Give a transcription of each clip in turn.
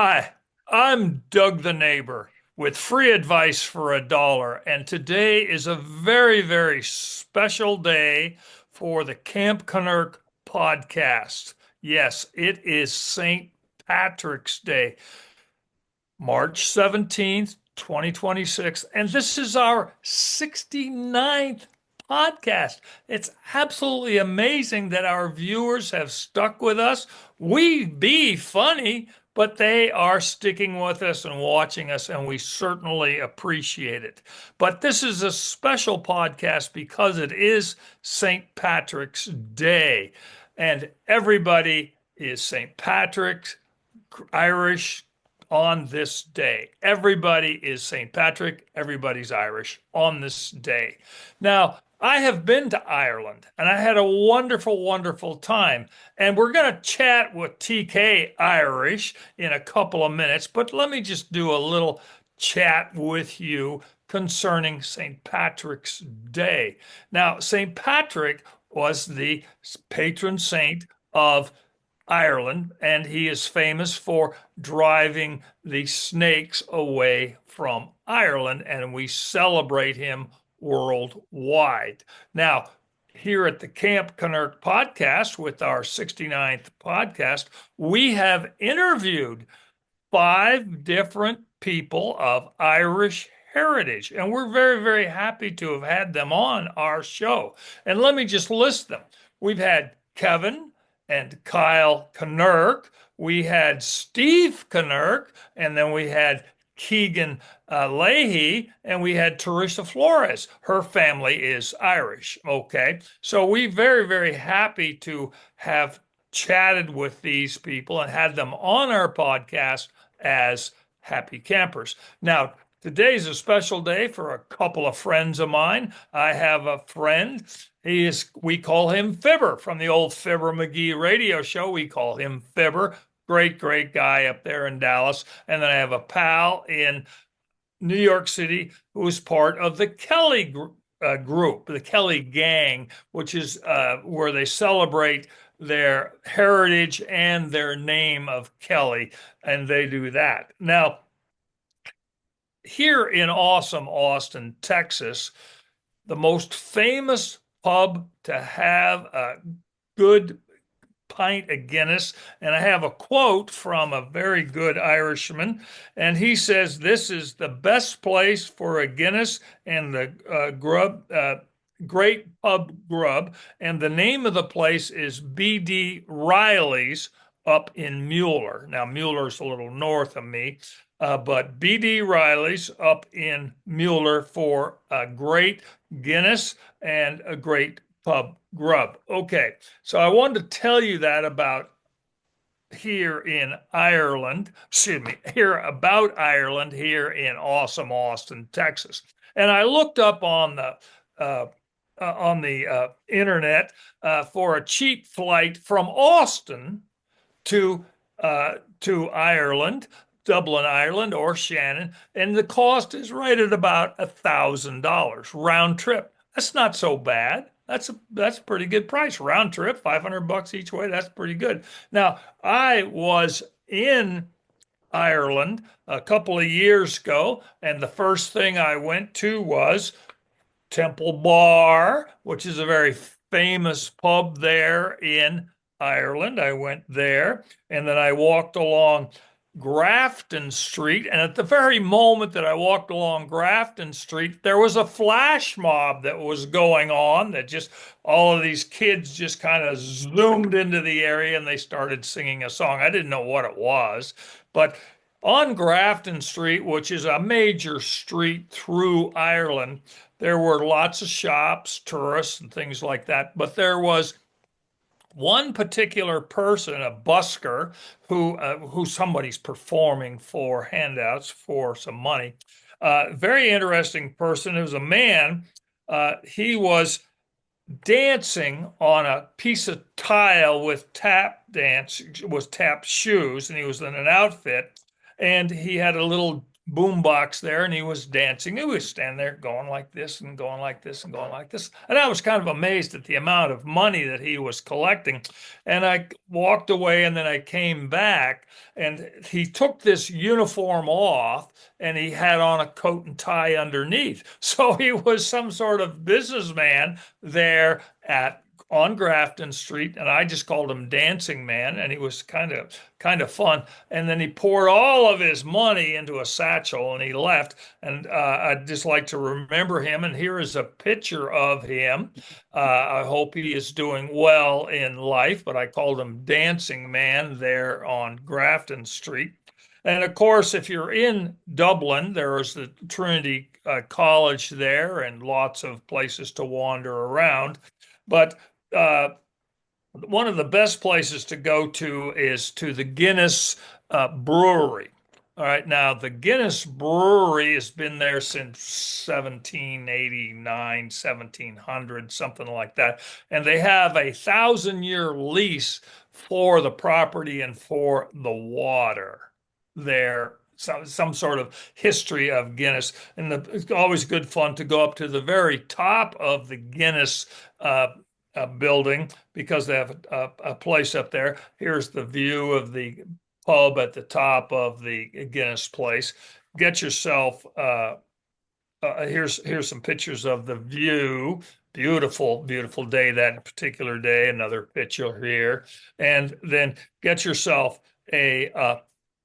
Hi, I'm Doug the neighbor with free advice for $1. And today is a very, very special day for the Camp Kennerk podcast. Yes, it is St. Patrick's Day, March 17th, 2026. And this is our 69th podcast. It's absolutely amazing that our viewers have stuck with us. We be funny, but they are sticking with us and watching us, and we certainly appreciate it. But this is a special podcast because it is St. Patrick's Day, and everybody is St. Patrick's Irish on this day. Everybody is St. Patrick, everybody's Irish on this day. Now, I have been to Ireland and I had a wonderful, wonderful time. And we're going to chat with TK Irish in a couple of minutes, but let me just do a little chat with you concerning St. Patrick's Day. Now, St. Patrick was the patron saint of Ireland, and he is famous for driving the snakes away from Ireland, and we celebrate him worldwide. Now, here at the Camp Kennerk podcast, with our 69th podcast, we have interviewed 5 different people of Irish heritage, and we're very, very happy to have had them on our show. And let me just list them. We've had Kevin and Kyle Kennerk. We had Steve Kennerk, and then we had Keegan Leahy, and we had Teresa Flores. Her family is Irish. Okay. So we very, very happy to have chatted with these people and had them on our podcast as happy campers. Now, today's a special day for a couple of friends of mine. I have a friend. We call him Fibber from the old Fibber McGee radio show. We call him Fibber. Great, great guy up there in Dallas. And then I have a pal in New York City who is part of the Kelly group, the Kelly gang, which is where they celebrate their heritage and their name of Kelly. And they do that. Now, here in awesome Austin, Texas, the most famous pub to have a good pint of Guinness. And I have a quote from a very good Irishman, and he says, "This is the best place for a Guinness and the great pub grub." And the name of the place is B.D. Riley's up in Mueller. Now, Mueller's a little north of me. But B.D. Riley's up in Mueller for a great Guinness and a great pub grub. Okay, so I wanted to tell you that about here in Ireland, here about Ireland here in awesome Austin, Texas. And I looked up on the internet for a cheap flight from Austin to to Ireland, Dublin, Ireland, or Shannon, and the cost is right at about $1,000 round trip. That's not so bad. That's a pretty good price. Round trip, $500 each way. That's pretty good. Now, I was in Ireland a couple of years ago, and the first thing I went to was Temple Bar, which is a very famous pub there in Ireland. I went there, and then I walked along Grafton Street. And at the very moment that I walked along Grafton Street, there was a flash mob that was going on that just all of these kids just kind of zoomed into the area and they started singing a song. I didn't know what it was, but on Grafton Street, which is a major street through Ireland, there were lots of shops, tourists, and things like that. But there was one particular person, a busker, who somebody's performing for handouts for some money. Very interesting person. It was a man. He was dancing on a piece of tile with tap shoes, and he was in an outfit, and he had a little boombox there, and he was dancing. He was standing there going like this and going like this and going like this. And I was kind of amazed at the amount of money that he was collecting. And I walked away, and then I came back, and he took this uniform off, and he had on a coat and tie underneath. So he was some sort of businessman there at on Grafton Street, and I just called him Dancing Man, and he was kind of fun. And then he poured all of his money into a satchel, and he left. And I'd just like to remember him. And here is a picture of him. I hope he is doing well in life, but I called him Dancing Man there on Grafton Street. And of course, if you're in Dublin, there is the Trinity College there and lots of places to wander around. But uh, one of the best places to go to is to the Guinness Brewery. All right, now the Guinness Brewery has been there since 1789, 1700, something like that. And they have a 1,000-year lease for the property and for the water there. Some sort of history of Guinness. And it's always good fun to go up to the very top of the Guinness building because they have a place up there. Here's the view of the pub at the top of the Guinness place. Get yourself here's some pictures of the view. Beautiful, beautiful day that particular day. Another picture here, and then get yourself a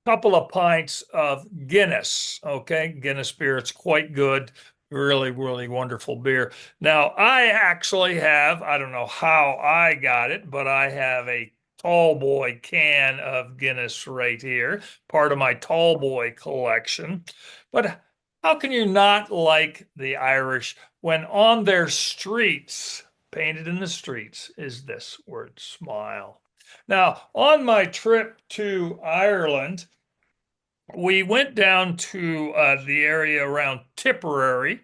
couple of pints of Guinness. Okay, Guinness beer. It's quite good. Really, really wonderful beer. Now, I actually have, I don't know how I got it, but I have a tall boy can of Guinness right here, part of my tall boy collection. But how can you not like the Irish when on their streets, painted in the streets, is this word smile? Now, on my trip to Ireland, we went down to the area around Tipperary,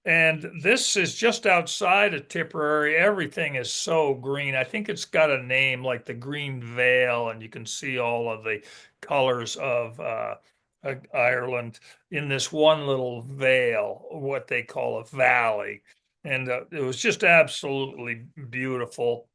and this is just outside of Tipperary. Everything is so green. I think it's got a name like the Green Vale, and you can see all of the colors of Ireland in this one little vale, what they call a valley. And it was just absolutely beautiful.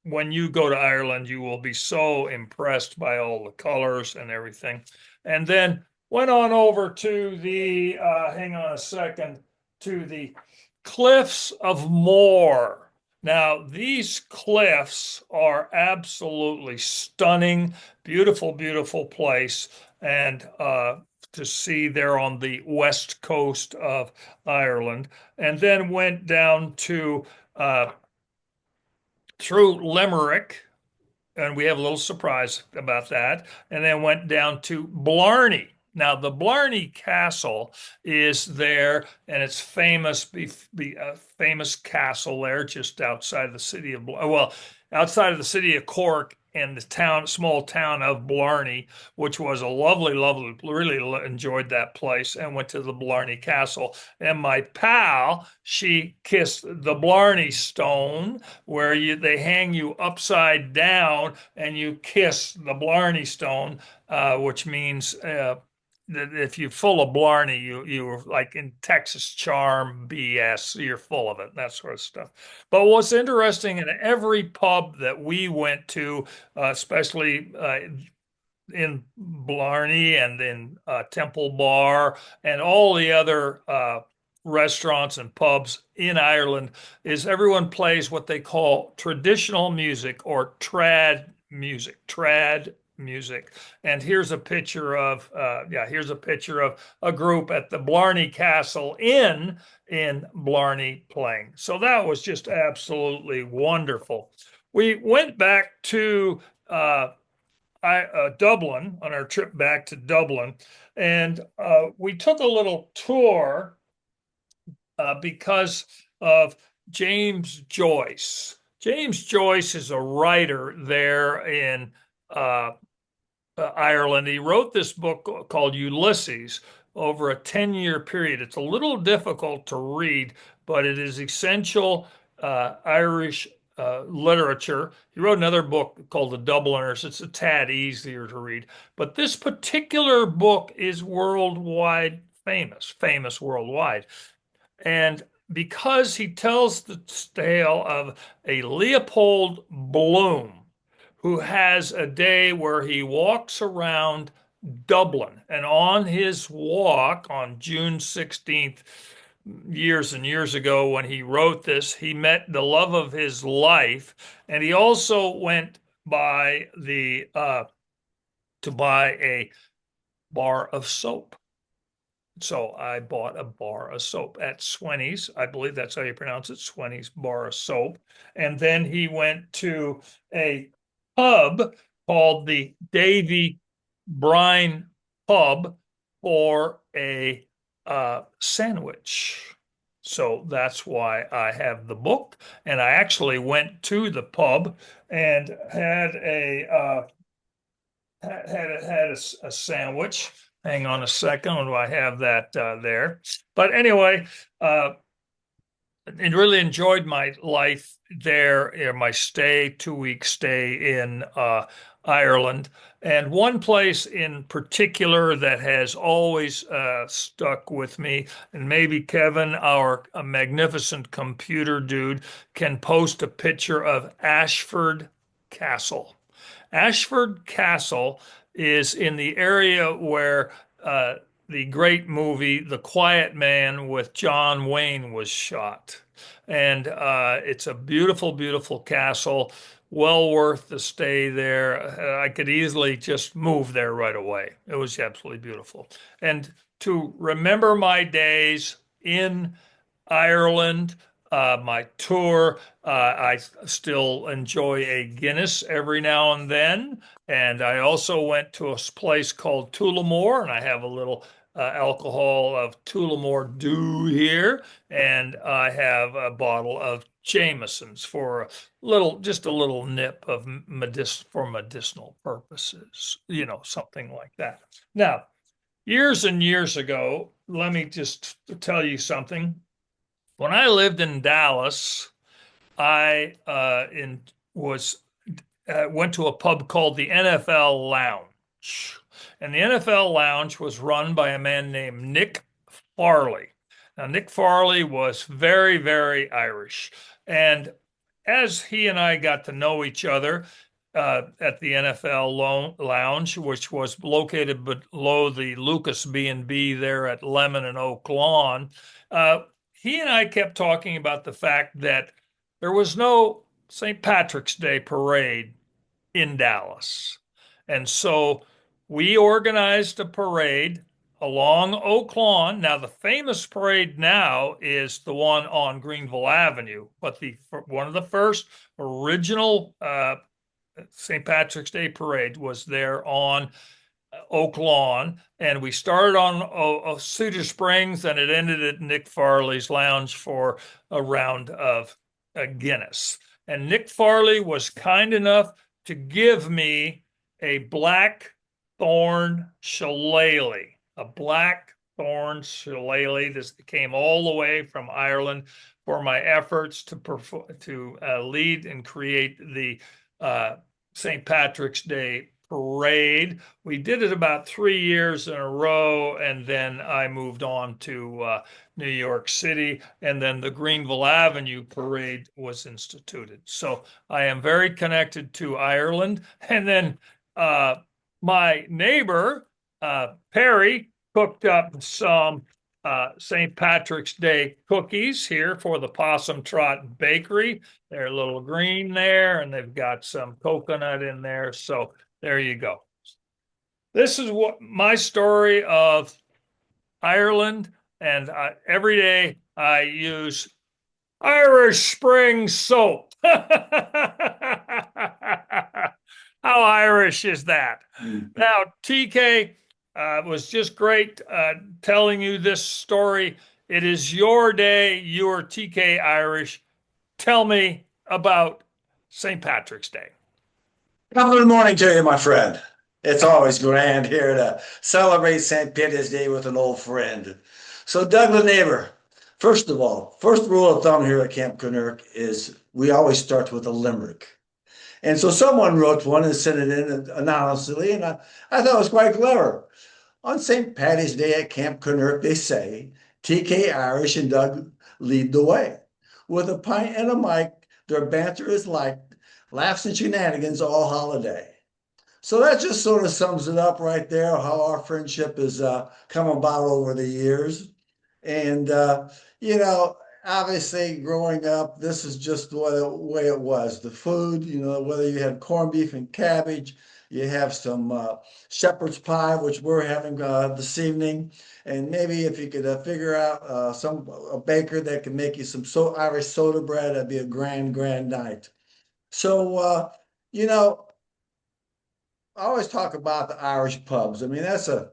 When you go to Ireland, you will be so impressed by all the colors and everything. And then went on over to the, hang on a second, to the Cliffs of Moher. Now, these cliffs are absolutely stunning, beautiful, beautiful place. And to see there on the west coast of Ireland. And then went down to through Limerick, and we have a little surprise about that, and then went down to Blarney. Now, the Blarney Castle is there, and it's famous, famous castle there, just outside the city of, well, outside of the city of Cork, and the small town of Blarney, which was a lovely, lovely, really enjoyed that place, and went to the Blarney Castle. And my pal, she kissed the Blarney Stone, where they hang you upside down, and you kiss the Blarney Stone, which means that if you're full of Blarney, you're like in Texas charm BS, you're full of it, that sort of stuff. But what's interesting in every pub that we went to, especially in Blarney and in Temple Bar and all the other restaurants and pubs in Ireland, is everyone plays what they call traditional music or trad music. Trad music. And here's a picture of here's a picture of a group at the Blarney Castle Inn in Blarney playing. So that was just absolutely wonderful. We went back to Dublin on our trip back to Dublin, and we took a little tour because of James Joyce. James Joyce is a writer there in Ireland. He wrote this book called Ulysses over a 10-year period. It's a little difficult to read, but it is essential Irish literature. He wrote another book called The Dubliners. It's a tad easier to read, but this particular book is worldwide famous worldwide. And because he tells the tale of a Leopold Bloom who has a day where he walks around Dublin. And on his walk on June 16th, years and years ago, when he wrote this, he met the love of his life. And he also went by to buy a bar of soap. So I bought a bar of soap at Swenny's. I believe that's how you pronounce it, Swenny's bar of soap. And then he went to a pub called the Davy Brine Pub for a sandwich. So that's why I have the book. And I actually went to the pub and had a sandwich. Hang on a second. Do I have that there? But anyway, and really enjoyed my life there, my 2 week stay in Ireland. And one place in particular that has always stuck with me, and maybe Kevin, our magnificent computer dude, can post a picture of Ashford Castle. Ashford Castle is in the area where the great movie The Quiet Man with John Wayne was shot. And it's a beautiful, beautiful castle, well worth the stay there. I could easily just move there right away. It was absolutely beautiful. And to remember my days in Ireland, my tour. I still enjoy a Guinness every now and then. And I also went to a place called Tullamore, and I have a little alcohol of Tullamore Dew here. And I have a bottle of Jameson's for just a little nip of for medicinal purposes, something like that. Now, years and years ago, let me just tell you something. When I lived in Dallas, I in was went to a pub called the NFL Lounge, and the NFL Lounge was run by a man named Nick Farley. Now, Nick Farley was very, very Irish, and as he and I got to know each other at the NFL Lounge, which was located below the Lucas B&B there at Lemon and Oak Lawn, he and I kept talking about the fact that there was no St. Patrick's Day parade in Dallas. And so we organized a parade along Oak Lawn. Now, the famous parade now is the one on Greenville Avenue, but one of the first original St. Patrick's Day parade was there on Oak Lawn, and we started on Cedar Springs, and it ended at Nick Farley's Lounge for a round of Guinness. And Nick Farley was kind enough to give me a blackthorn shillelagh, a blackthorn shillelagh. This came all the way from Ireland for my efforts to lead and create the St. Patrick's Day parade. We did it about 3 years in a row, and then I moved on to New York City, and then the Greenville Avenue parade was instituted. So I am very connected to Ireland. And then my neighbor, Perry, cooked up some St. Patrick's Day cookies here for the Possum Trot Bakery. They're a little green there, and they've got some coconut in there. So there you go. This is what my story of Ireland, and every day I use Irish Spring soap. How Irish is that? Now, TK, was just great telling you this story. It is your day. You are TK Irish. Tell me about St. Patrick's Day. Good morning to you, my friend. It's always grand here to celebrate St. Peter's Day with an old friend. So, Doug the neighbor, First of all, first rule of thumb here at Camp Kennerk is we always start with a limerick. And so someone wrote one and sent it in anonymously, and I thought it was quite clever. On St. Patty's Day at Camp Kennerk, they say, TK Irish and Doug lead the way. With a pint and a mic, their banter is like laughs and shenanigans all holiday. So that just sort of sums it up right there, how our friendship has come about over the years. And, you know, obviously growing up, this is just the way it was. The food, whether you had corned beef and cabbage, you have some shepherd's pie, which we're having this evening. And maybe if you could figure out a baker that can make you some Irish soda bread, that'd be a grand night. So, you know, I always talk about the Irish pubs. I mean, that's a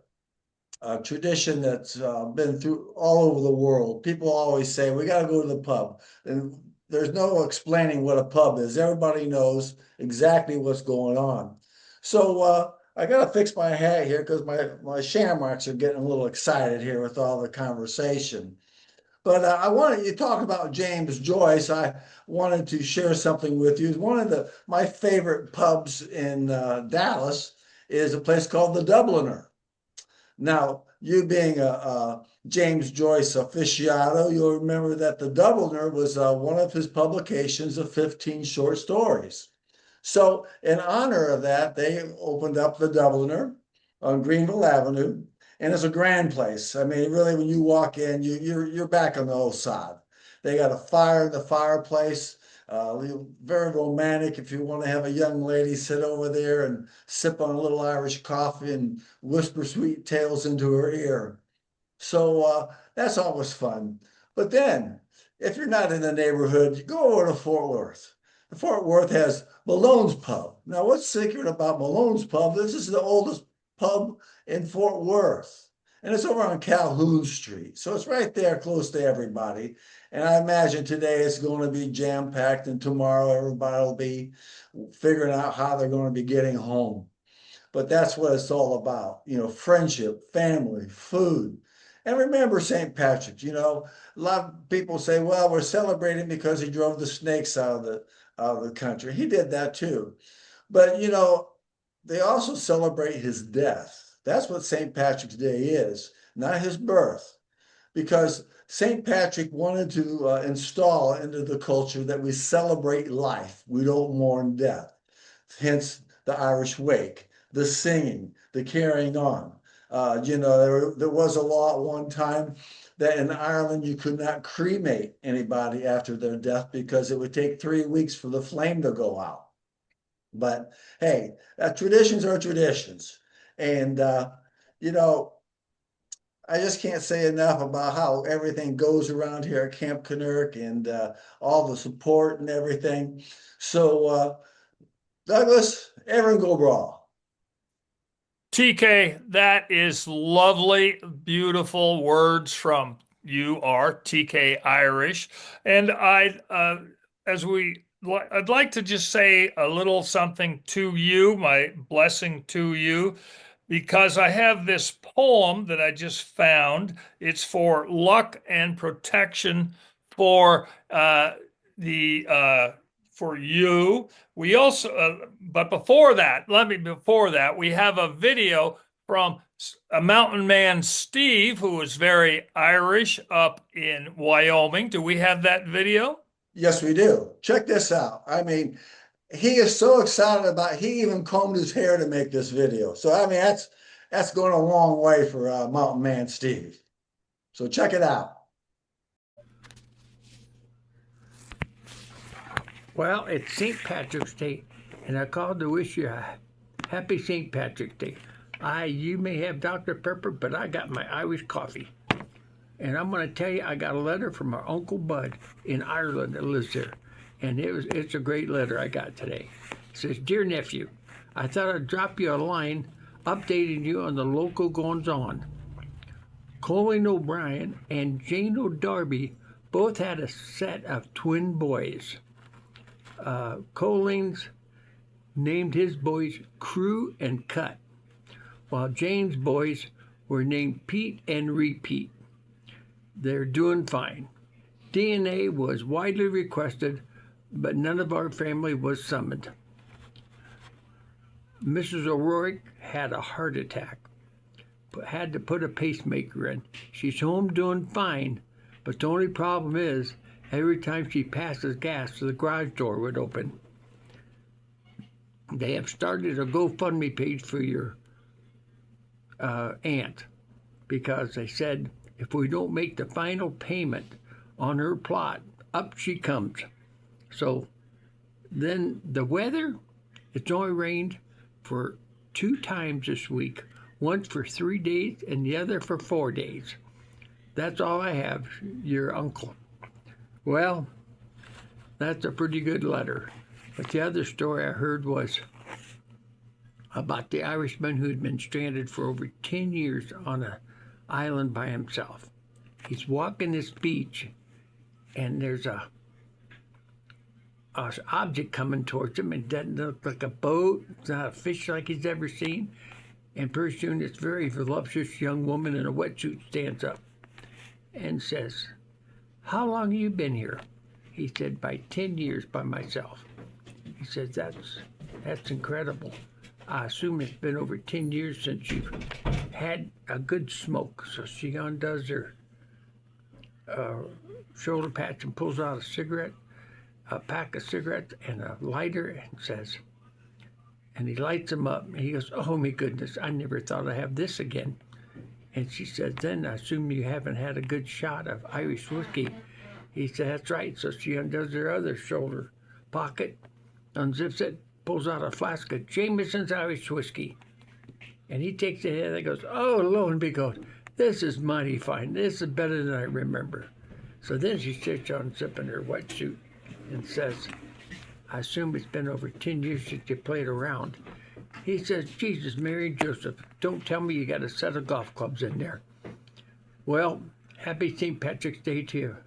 tradition that's been through all over the world. People always say, we got to go to the pub. And there's no explaining what a pub is. Everybody knows exactly what's going on. So I got to fix my hat here because my shamrocks are getting a little excited here with all the conversation. But I wanted you to talk about James Joyce. I wanted to share something with you. One of my favorite pubs in Dallas is a place called the Dubliner. Now, you being a James Joyce aficionado, you'll remember that the Dubliner was one of his publications of 15 short stories. So, in honor of that, they opened up the Dubliner on Greenville Avenue, and it's a grand place. I mean, really, when you walk in, you're back on the old sod. They got a fire in the fireplace. Very romantic if you want to have a young lady sit over there and sip on a little Irish coffee and whisper sweet tales into her ear. So that's always fun. But then, if you're not in the neighborhood, you go over to Fort Worth. Fort Worth has Malone's Pub. Now, what's secret about Malone's Pub? This is the oldest pub in Fort Worth, and it's over on Calhoun Street. So it's right there close to everybody. And I imagine today it's going to be jam-packed, and tomorrow everybody will be figuring out how they're going to be getting home. But that's what it's all about, friendship, family, food. And remember St. Patrick's, a lot of people say, well, we're celebrating because he drove the snakes out of the country. He did that too. But, they also celebrate his death. That's what St. Patrick's Day is, not his birth. Because St. Patrick wanted to install into the culture that we celebrate life. We don't mourn death. Hence the Irish wake, the singing, the carrying on. There was a law at one time that in Ireland you could not cremate anybody after their death because it would take 3 weeks for the flame to go out. But hey, traditions are traditions. And, I just can't say enough about how everything goes around here at Camp Kennerk and all the support and everything. So, Douglas, everyone go brawl. TK, that is lovely, beautiful words from you are TK Irish. And I'd like to just say a little something to you, my blessing to you, because I have this poem that I just found. It's for luck and protection for the for you. We also, but before that, we have a video from a mountain man, Steve, who is very Irish up in Wyoming. Do we have that video? Yes, we do. Check this out. I mean, he is so excited he even combed his hair to make this video. So, I mean, that's going a long way for Mountain Man Steve. So check it out. Well, it's St. Patrick's Day, and I called to wish you a happy St. Patrick's Day. You may have Dr. Pepper, but I got my Irish coffee. And I'm going to tell you, I got a letter from our Uncle Bud in Ireland that lives there. And it's a great letter I got today. It says, Dear nephew, I thought I'd drop you a line updating you on the local goings-on. Colleen O'Brien and Jane O'Darby both had a set of twin boys. Colleen's named his boys Crew and Cut, while Jane's boys were named Pete and Repeat. They're doing fine. DNA was widely requested, but none of our family was summoned. Mrs. O'Rourke had a heart attack, but had to put a pacemaker in. She's home doing fine, but the only problem is every time she passes gas, the garage door would open. They have started a GoFundMe page for your aunt because they said if we don't make the final payment on her plot, up she comes. So then the weather, it's only rained for 2 times this week, once for 3 days and the other for 4 days. That's all I have, your uncle. Well, that's a pretty good letter. But the other story I heard was about the Irishman who'd been stranded for over 10 years on an island by himself. He's walking this beach, and there's a object coming towards him. It doesn't look like a boat. It's not a fish like he's ever seen. And pretty soon this very voluptuous young woman in a wetsuit stands up and says, "How long have you been here?" He said, "By 10 years by myself." He says, that's incredible. I assume it's been over 10 years since you've had a good smoke. So she undoes her shoulder patch and pulls out a pack of cigarettes and a lighter, and says, and he lights them up. And he goes, "Oh my goodness, I never thought I'd have this again." And she says, "Then I assume you haven't had a good shot of Irish whiskey." He said, "That's right." So she undoes her other shoulder pocket, unzips it, pulls out a flask of Jameson's Irish whiskey. And he takes it in and goes, "Oh, lo and behold, this is mighty fine. This is better than I remember." So then she starts unzipping her wetsuit and says, "I assume it's been over 10 years since you played around." He says, "Jesus, Mary, and Joseph, don't tell me you got a set of golf clubs in there." Well, happy St. Patrick's Day to you,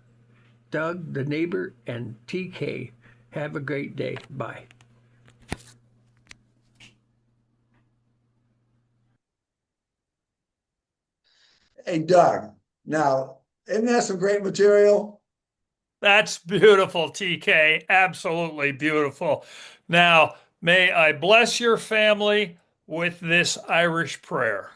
Doug, the neighbor, and TK. Have a great day. Bye. Hey, Doug, now, isn't that some great material? That's beautiful, TK. Absolutely beautiful. Now, may I bless your family with this Irish prayer.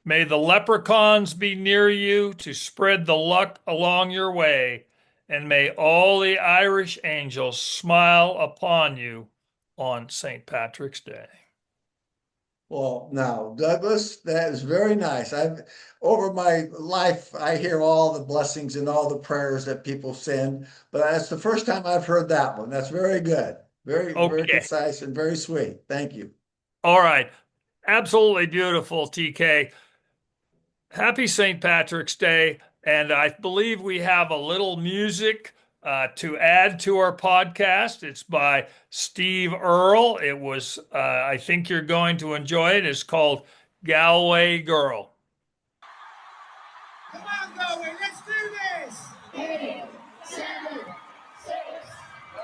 May the leprechauns be near you to spread the luck along your way, and may all the Irish angels smile upon you on St. Patrick's Day. Well, now, Douglas, that is very nice. Over my life, I hear all the blessings and all the prayers that people send, but that's the first time I've heard that one. That's very good. Very, very Okay. concise and very sweet. Thank you. All right. Absolutely beautiful, TK. Happy St. Patrick's Day. And I believe we have a little music to add to our podcast. It's by Steve Earle. It was, I think you're going to enjoy it. It's called Galway Girl. Come on, Galway, let's do this! 8, 7, 6, 5,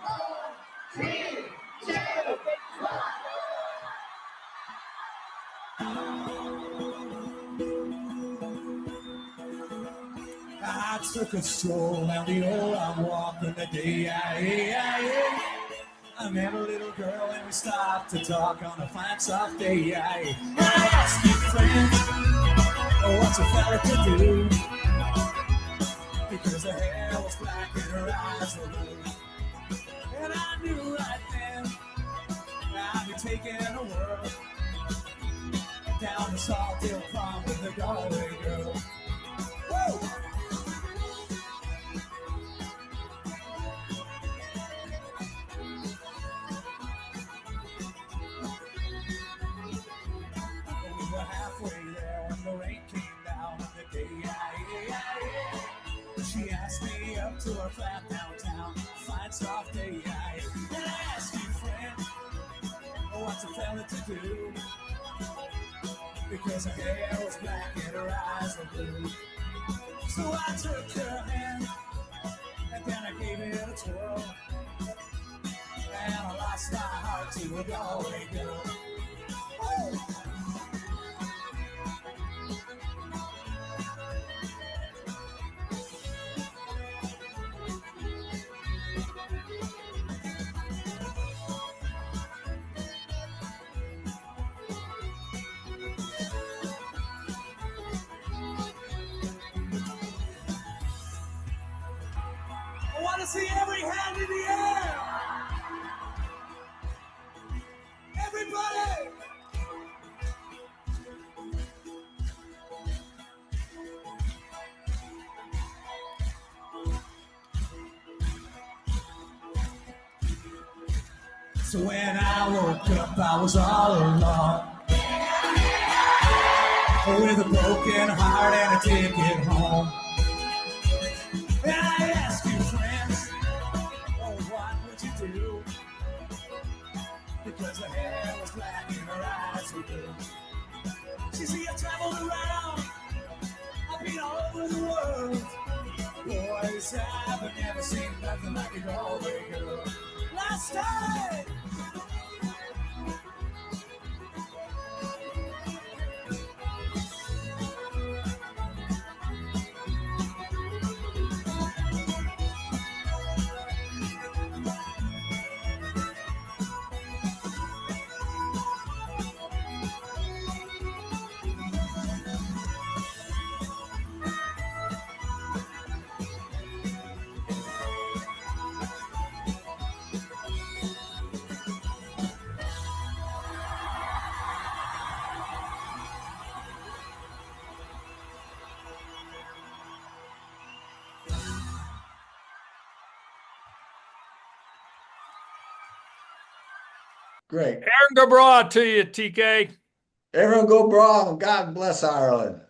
4, 3, 2, 1. I took a stroll down the old I'm walking the day. I met a little girl and we stopped to talk on a fine soft day. I asked you, friend, what's a fella to do? Because her hair was black and her eyes were blue. And I knew right then I'd be taking a whirl down the Saltdale Pond with the Galway girl. Whoa! Halfway there when the rain came down on the day. She asked me up to her flat downtown, fine soft day. And I asked you, friend, what's a fella to do? Because her hair was black and her eyes were blue. So I took her hand and then I gave it a twirl, and I lost my heart to a Galway girl. Woo! to see every hand in the air. Everybody. So when I woke up, I was all alone, with a broken heart and a ticket home. And I asked you, friends, oh, what would you do? Because her hair was black and her eyes were blue. She said, I traveled around, I've been all over the world. Boys, I've never seen nothing like a Galway girl. Last time. Great. Aaron Gabra to you, TK. Everyone go Brawl. God bless Ireland.